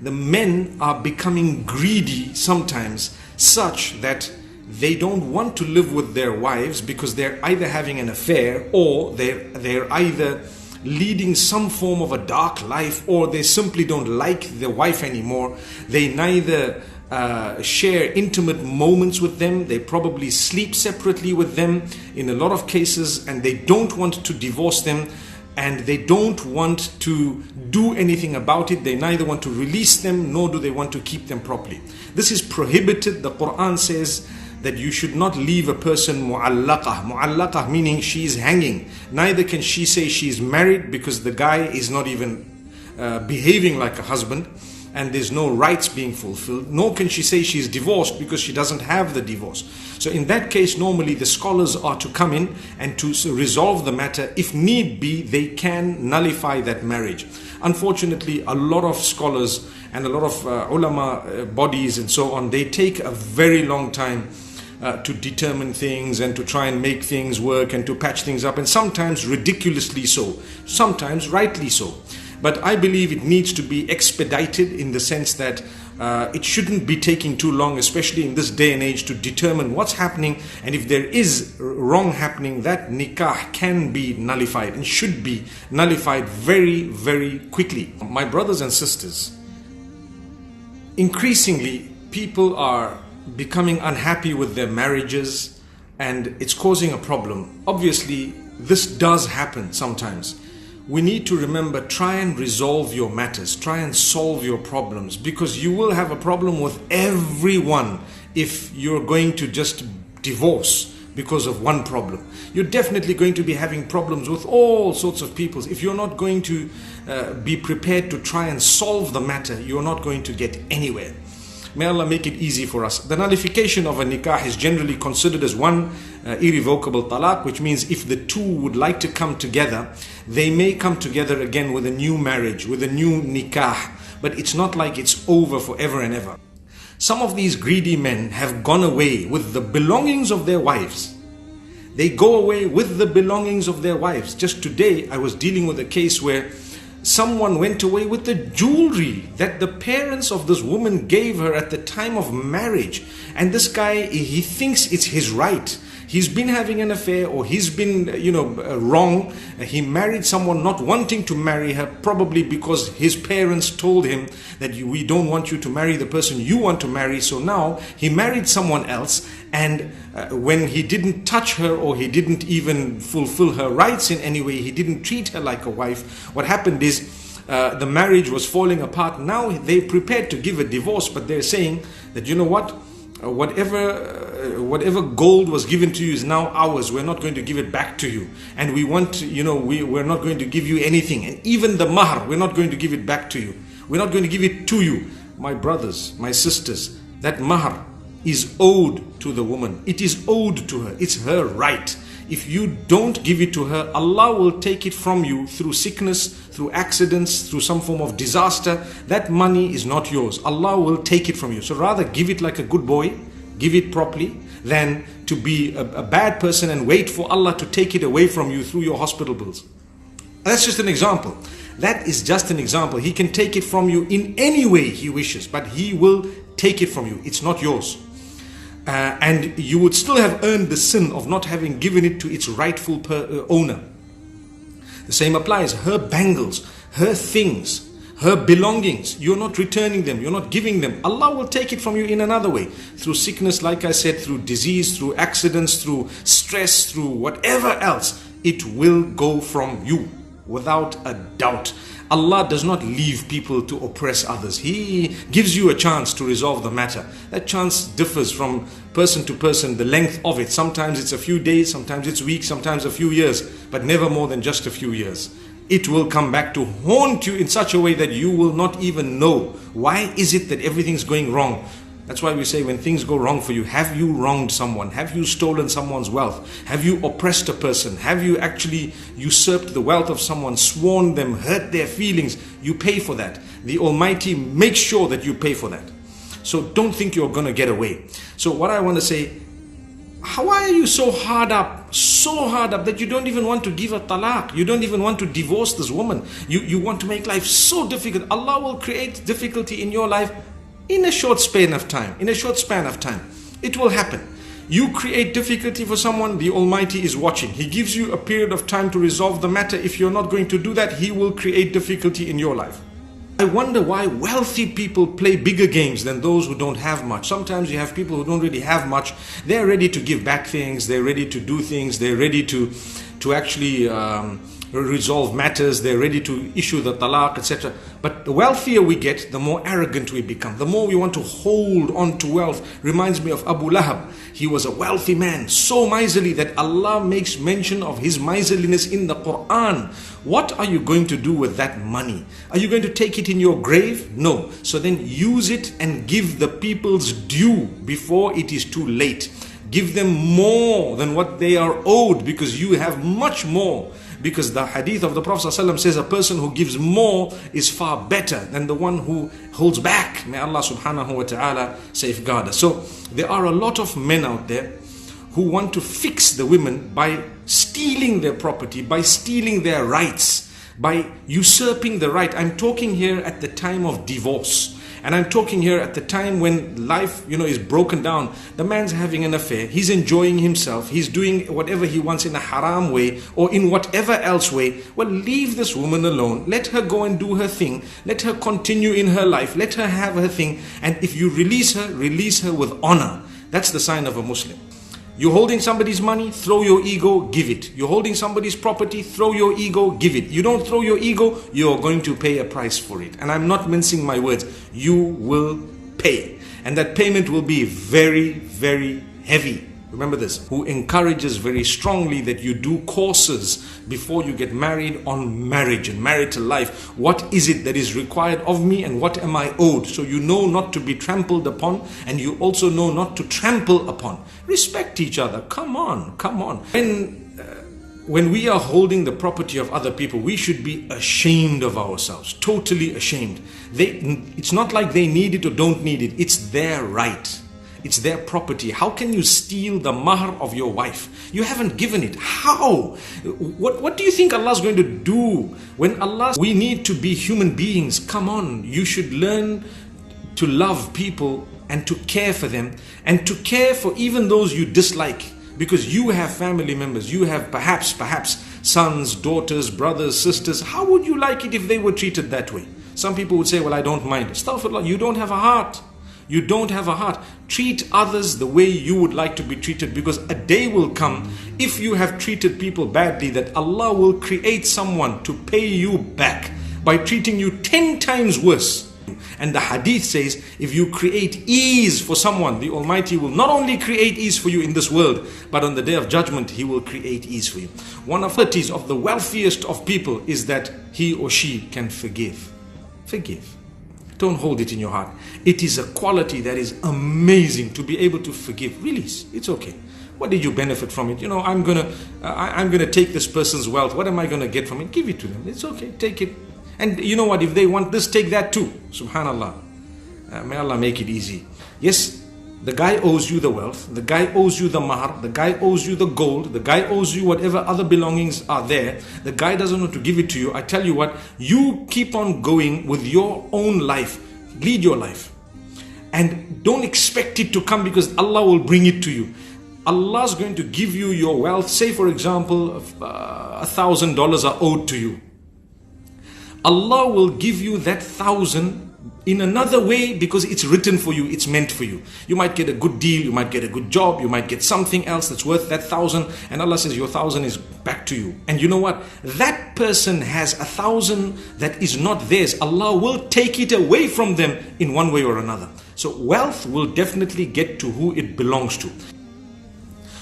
the men are becoming greedy sometimes, such that they don't want to live with their wives because they're either having an affair, or they're either leading some form of a dark life, or they simply don't like the wife anymore. They neither share intimate moments with them, they probably sleep separately with them in a lot of cases, and they don't want to divorce them, and they don't want to do anything about it. They neither want to release them, nor do they want to keep them properly. This is prohibited. The Quran says that you should not leave a person mu'allaqah. Mu'allaqah meaning she's hanging. Neither can she say she's married, because the guy is not even behaving like a husband, and there's no rights being fulfilled. Nor can she say she's divorced, because she doesn't have the divorce. So in that case, normally the scholars are to come in and to resolve the matter. If need be, they can nullify that marriage. Unfortunately, a lot of scholars and a lot of ulama bodies and so on, they take a very long time to determine things and to try and make things work and to patch things up, and sometimes ridiculously so, sometimes rightly so. But I believe it needs to be expedited, in the sense that it shouldn't be taking too long, especially in this day and age, to determine what's happening. And if there is wrong happening, that nikah can be nullified and should be nullified very, very quickly. My brothers and sisters, increasingly people are becoming unhappy with their marriages, and it's causing a problem. Obviously, this does happen sometimes. We need to remember, try and resolve your matters, try and solve your problems, because you will have a problem with everyone if you're going to just divorce because of one problem. You're definitely going to be having problems with all sorts of people. If you're not going to be prepared to try and solve the matter, you're not going to get anywhere. May Allah make it easy for us. The nullification of a nikah is generally considered as one irrevocable talaq, which means if the two would like to come together, they may come together again with a new marriage, with a new nikah. But it's not like it's over forever and ever. Some of these greedy men have gone away with the belongings of their wives. They go away with the belongings of their wives. Just today, I was dealing with a case where someone went away with the jewelry that the parents of this woman gave her at the time of marriage. And this guy, he thinks it's his right. He's been having an affair, or he's been, wrong. He married someone not wanting to marry her, probably because his parents told him that we don't want you to marry the person you want to marry. So now he married someone else, and when he didn't touch her, or he didn't even fulfill her rights in any way, he didn't treat her like a wife, what happened is the marriage was falling apart. Now they're prepared to give a divorce, but they're saying that, you know what, whatever gold was given to you is now ours. We're not going to give it back to you, and we want, we're not going to give you anything, and even the mahr, we're not going to give it back to you. We're not going to give it to you. My brothers, my sisters, that mahr is owed to the woman. It is owed to her. It's her right. If you don't give it to her, Allah will take it from you through sickness, through accidents, through some form of disaster. That money is not yours. Allah will take it from you. So rather give it like a good boy, give it properly, than to be a bad person and wait for Allah to take it away from you through your hospital bills. That's just an example. That is just an example. He can take it from you in any way he wishes, but he will take it from you. It's not yours. And you would still have earned the sin of not having given it to its rightful owner. The same applies. Her bangles, her things, her belongings, you're not returning them, you're not giving them. Allah will take it from you in another way. Through sickness, like I said, through disease, through accidents, through stress, through whatever else. It will go from you, without a doubt. Allah does not leave people to oppress others. He gives you a chance to resolve the matter. That chance differs from person to person, the length of it. Sometimes it's a few days, sometimes it's weeks, sometimes a few years, but never more than just a few years. It will come back to haunt you in such a way that you will not even know. Why is it that everything's going wrong? That's why we say, when things go wrong for you, have you wronged someone? Have you stolen someone's wealth? Have you oppressed a person? Have you actually usurped the wealth of someone, sworn them, hurt their feelings? You pay for that. The Almighty makes sure that you pay for that. So don't think you're going to get away. So what I want to say, why are you so hard up, so hard up that you don't even want to give a talaq. You don't even want to divorce this woman. You want to make life so difficult. Allah will create difficulty in your life in a short span of time. In a short span of time. It will happen. You create difficulty for someone, the Almighty is watching. He gives you a period of time to resolve the matter. If you're not going to do that, He will create difficulty in your life. I wonder why wealthy people play bigger games than those who don't have much. Sometimes you have people who don't really have much. They're ready to give back things. They're ready to do things. They're ready to actually resolve matters. They're ready to issue the talaq, etc. But the wealthier we get, the more arrogant we become. The more we want to hold on to wealth. Reminds me of Abu Lahab. He was a wealthy man, so miserly that Allah makes mention of his miserliness in the Qur'an. What are you going to do with that money? Are you going to take it in your grave? No. So then use it and give the people's due before it is too late. Give them more than what they are owed, because you have much more. Because the hadith of the Prophet ﷺ says a person who gives more is far better than the one who holds back. May Allah subhanahu wa ta'ala safeguard us. So there are a lot of men out there who want to fix the women by stealing their property, by stealing their rights, by usurping the right. I'm talking here at the time of divorce. And I'm talking here at the time when life, is broken down. The man's having an affair. He's enjoying himself. He's doing whatever he wants in a haram way or in whatever else way. Well, leave this woman alone. Let her go and do her thing. Let her continue in her life. Let her have her thing. And if you release her with honor. That's the sign of a Muslim. You're holding somebody's money, throw your ego, give it. You're holding somebody's property, throw your ego, give it. You don't throw your ego, you're going to pay a price for it. And I'm not mincing my words. You will pay. And that payment will be very, very heavy. Remember this. Who encourages very strongly that you do courses before you get married on marriage and marital life. What is it that is required of me and what am I owed? So you know not to be trampled upon, and you also know not to trample upon. Respect each other. Come on, come on. When we are holding the property of other people, we should be ashamed of ourselves. Totally ashamed. It's not like they need it or don't need it. It's their right. It's their property. How can you steal the mahr of your wife? You haven't given it. How? What do you think Allah is going to do? We need to be human beings. Come on. You should learn to love people and to care for them and to care for even those you dislike. Because you have family members. You have perhaps sons, daughters, brothers, sisters. How would you like it if they were treated that way? Some people would say, well, I don't mind. Astaghfirullah, you don't have a heart. You don't have a heart. Treat others the way you would like to be treated, because a day will come, if you have treated people badly, that Allah will create someone to pay you back by treating you 10 times worse. And the hadith says, if you create ease for someone, the Almighty will not only create ease for you in this world, but on the day of judgment, He will create ease for you. One of the qualities of the wealthiest of people is that he or she can forgive. Forgive. Don't hold it in your heart. It is a quality that is amazing, to be able to forgive. Release. It's okay. What did you benefit from it? I'm gonna take this person's wealth. What am I gonna get from it? Give it to them. It's okay. Take it. And you know what? If they want this, take that too. Subhanallah. May Allah make it easy. Yes, the guy owes you the wealth. The guy owes you the mahr. The guy owes you the gold. The guy owes you whatever other belongings are there. The guy doesn't want to give it to you. I tell you what, you keep on going with your own life. Lead your life. And don't expect it to come, because Allah will bring it to you. Allah is going to give you your wealth. Say for example, $1,000 are owed to you. Allah will give you that 1,000 in another way, because it's written for you, it's meant for you. You might get a good deal, you might get a good job, you might get something else that's worth that 1,000, and Allah says your 1,000 is back to you. And you know what? That person has 1,000 that is not theirs. Allah will take it away from them in one way or another. So wealth will definitely get to who it belongs to.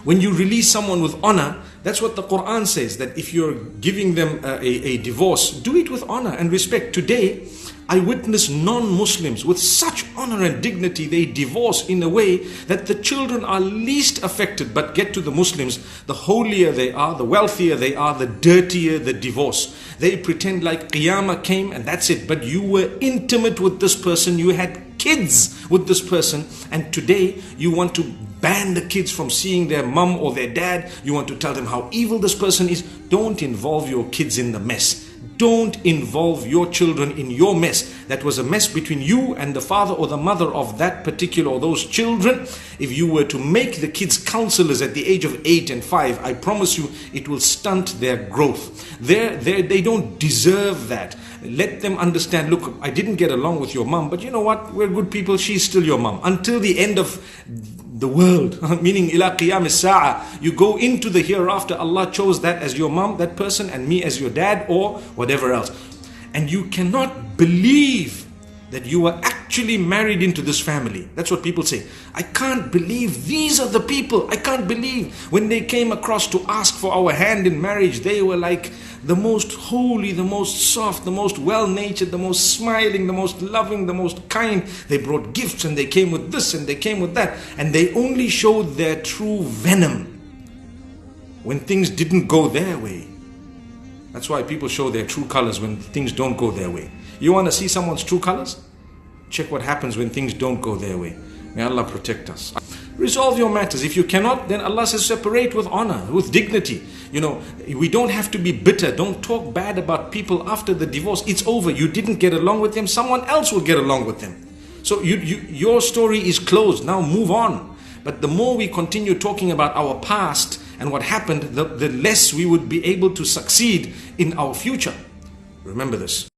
When you release someone with honor, that's what the Qur'an says, that if you're giving them a divorce, do it with honor and respect. Today, I witness non-Muslims with such honor and dignity, they divorce in a way that the children are least affected. But get to the Muslims, the holier they are, the wealthier they are, the dirtier the divorce. They pretend like Qiyamah came and that's it. But you were intimate with this person, you had kids with this person, and today you want to ban the kids from seeing their mum or their dad. You want to tell them how evil this person is. Don't involve your kids in the mess. Don't involve your children in your mess. That was a mess between you and the father or the mother of that particular or those children. If you were to make the kids counselors at the age of 8 and 5, I promise you it will stunt their growth. They don't deserve that. Let them understand, look, I didn't get along with your mom, but you know what? We're good people. She's still your mom. Until the end of the world, meaning ila qiyam as-sa'a, you go into the hereafter. Allah chose that as your mom, that person, and me as your dad, or whatever else. And you cannot believe that you are actually married into this family. That's what people say. I can't believe these are the people. I can't believe when they came across to ask for our hand in marriage, they were like the most holy, the most soft, the most well-natured, the most smiling, the most loving, the most kind. They brought gifts and they came with this and they came with that. And they only showed their true venom when things didn't go their way. That's why people show their true colors when things don't go their way. You want to see someone's true colors? Check what happens when things don't go their way. May Allah protect us. Resolve your matters. If you cannot, then Allah says separate with honor, with dignity. You know, we don't have to be bitter. Don't talk bad about people after the divorce. It's over. You didn't get along with them. Someone else will get along with them. So your story is closed. Now move on. But the more we continue talking about our past and what happened, the less we would be able to succeed in our future. Remember this.